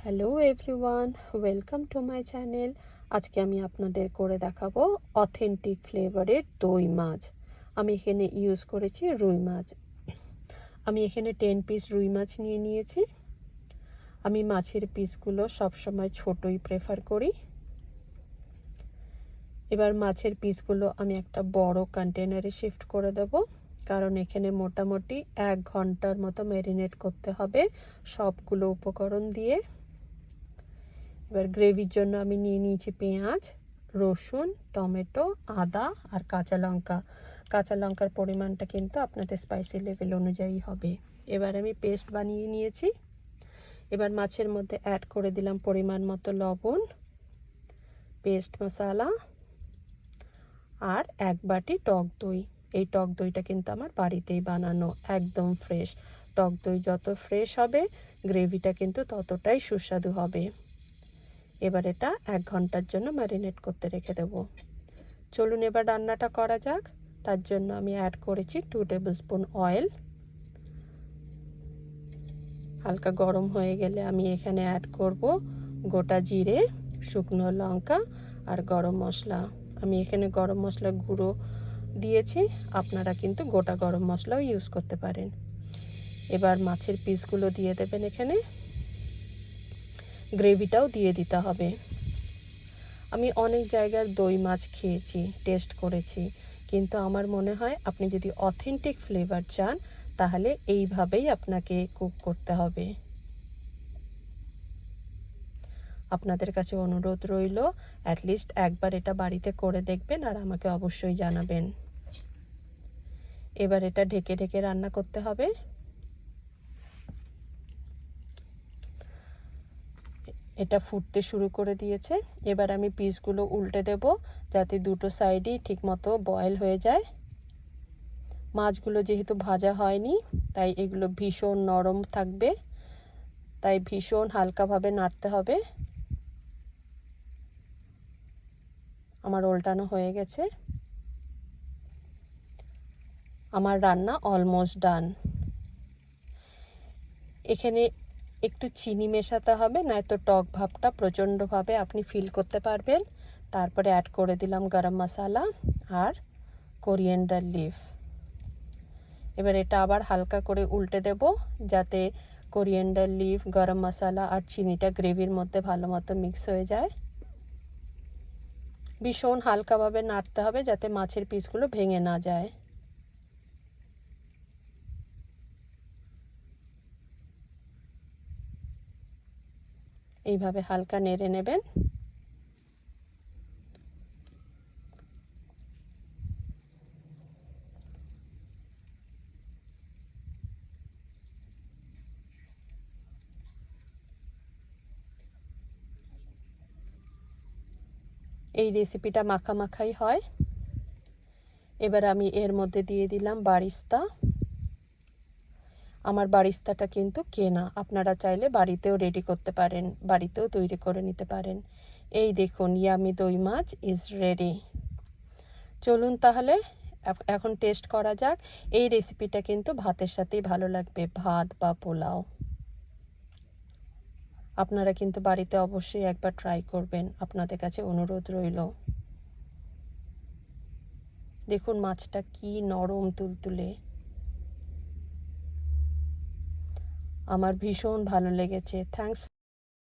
Hello everyone, welcome to my channel. আজকে আমি আপনাদের করে দেখাবো অথেন্টিক ফ্লেভারের দই মাছ। আমি এখানে ইউজ করেছি রুই মাছ। আমি এখানে 10 পিস রুই মাছ নিয়ে নিয়েছি। আমি মাছের পিসগুলো সবসময় ছোটই প্রেফার করি। এবার মাছের পিসগুলো আমি একটা বড় কন্টেনারে শিফট করে দেব, কারণ এখানে মোটামুটি 1 ঘন্টার মতো ম্যারিনেট করতে হবে সবগুলো উপকরণ দিয়ে। এবার গ্রেভির জন্য আমি নিয়ে নিয়েছি পেঁয়াজ, রসুন, টমেটো, আদা আর কাঁচা লঙ্কা। কাঁচা লঙ্কার পরিমাণটা কিন্তু আপনাদের স্পাইসি লেভেল অনুযায়ী হবে। এবার আমি পেস্ট বানিয়ে নিয়েছি। এবার মাছের মধ্যে অ্যাড করে দিলাম পরিমাণ মতো লবণ, পেস্ট মশলা আর 1 বাটি টক দই। এই টক দইটা কিন্তু আমার বাড়িতেই বানানো, একদম ফ্রেশ। টক দই যত ফ্রেশ হবে গ্রেভিটা কিন্তু ততটাই সুস্বাদু হবে। এবার এটা 1 ঘন্টার জন্য ম্যারিনেট করতে রেখে দেব। চলুন এবার রান্নাটা করা যাক। তার জন্য আমি অ্যাড করেছি 2 টেবিল স্পুন অয়েল। হালকা গরম হয়ে গেলে আমি এখানে অ্যাড করব গোটা জিরে, শুকনো লঙ্কা আর গরম মশলা। আমি এখানে গরম মশলা গুঁড়ো দিয়েছি, আপনারা কিন্তু গোটা গরম মশলাও ইউজ করতে পারেন। এবার মাছের পিসগুলো দিয়ে দেবেন। এখানে গ্রেভিটাও দিয়ে দিতে হবে। আমি অনেক জায়গার দই মাছ খেয়েছি, টেস্ট করেছি, কিন্তু আমার মনে হয় আপনি যদি অথেন্টিক ফ্লেভার চান তাহলে এইভাবেই আপনাকে কুক করতে হবে। আপনাদের কাছে অনুরোধ রইল, অ্যাটলিস্ট একবার এটা বাড়িতে করে দেখবেন আর আমাকে অবশ্যই জানাবেন। এবার এটা ঢেকে ঢেকে রান্না করতে হবে। এটা ফুটতে শুরু করে দিয়েছে। এবার আমি পিসগুলো উল্টে দেব যাতে দুটো সাইডই ঠিকমতো বয়েল হয়ে যায়। মাছগুলো যেহেতু ভাজা হয়নি তাই এগুলো ভীষণ নরম থাকবে, তাই ভীষণ হালকাভাবে নাড়তে হবে। আমার উল্টানো হয়ে গেছে। আমার রান্না অলমোস্ট ডান। এখানে একটু চিনি মেশাতে হবে, নয়তো টক ভাবটা প্রচণ্ডভাবে আপনি ফিল করতে পারবেন। তারপরে অ্যাড করে দিলাম গরম মশলা আর কোরিয়েন্ডার লিফ। এবার এটা আবার হালকা করে উল্টে দেব যাতে কোরিয়েন্ডার লিফ, গরম মশলা আর চিনিটা গ্রেভির মধ্যে ভালো মতো মিক্স হয়ে যায়। ভীষণ হালকাভাবে নাড়তে হবে যাতে মাছের পিসগুলো ভেঙে না যায়। এইভাবে হালকা নেড়ে নেবেন। এই রেসিপিটা মাখা মাখাই হয়। এবার আমি এর মধ্যে দিয়ে দিলাম বারিস্তা। আমার বারিস্তাটা কিন্তু কেনা, আপনারা চাইলে বাড়িতেও রেডি করতে পারেন, বাড়িতেও তৈরি করে নিতে পারেন। এই দেখুন, ইয়ামি দই মাছ ইজ রেডি। চলুন তাহলে এখন টেস্ট করা যাক। এই রেসিপিটা কিন্তু ভাতের সাথেই ভালো লাগবে, ভাত বা পোলাও। আপনারা কিন্তু বাড়িতে অবশ্যই একবার ট্রাই করবেন, আপনাদের কাছে অনুরোধ রইল। দেখুন মাছটা কি নরম তুলতুলে, আমার ভীষণ ভালো লেগেছে। থ্যাঙ্কস।